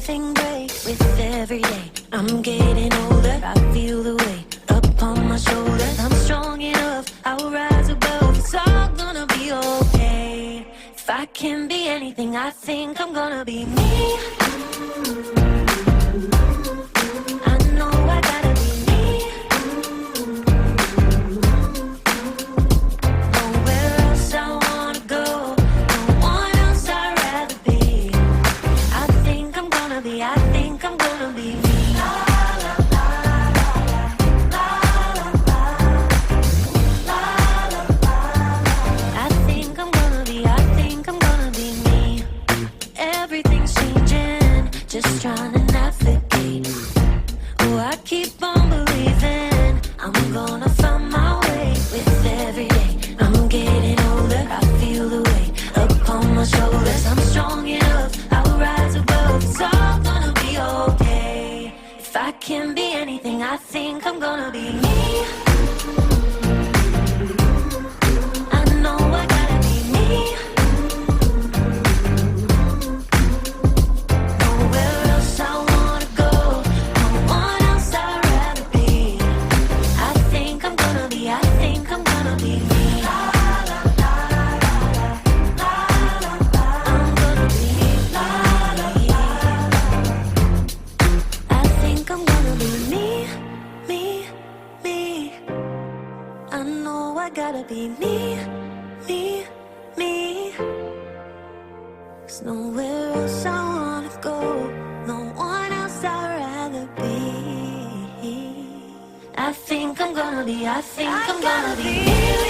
everything great with every day. I'm getting older, I feel the weight upon my shoulders. I'm strong enough, I'll rise above. It's all gonna be okay. If I can be anything, I think I'm gonna be me. I know I gotta be me. Nowhere else I wanna go, no one else I'd rather be. I think I'm gonna be me. Everything's changing, just trying to navigate. Oh, I keep on believing I'm gonna find my way with every day. I'm getting older, I feel the weight upon my shoulders. I'm strong enough, I'll rise above. It's all gonna be okay. If I can be anything, I think I'm gonna be me. I know I gotta be me. Gotta be me, me, me. There's nowhere else I wanna go, no one else I'd rather be. I think I'm gonna be me.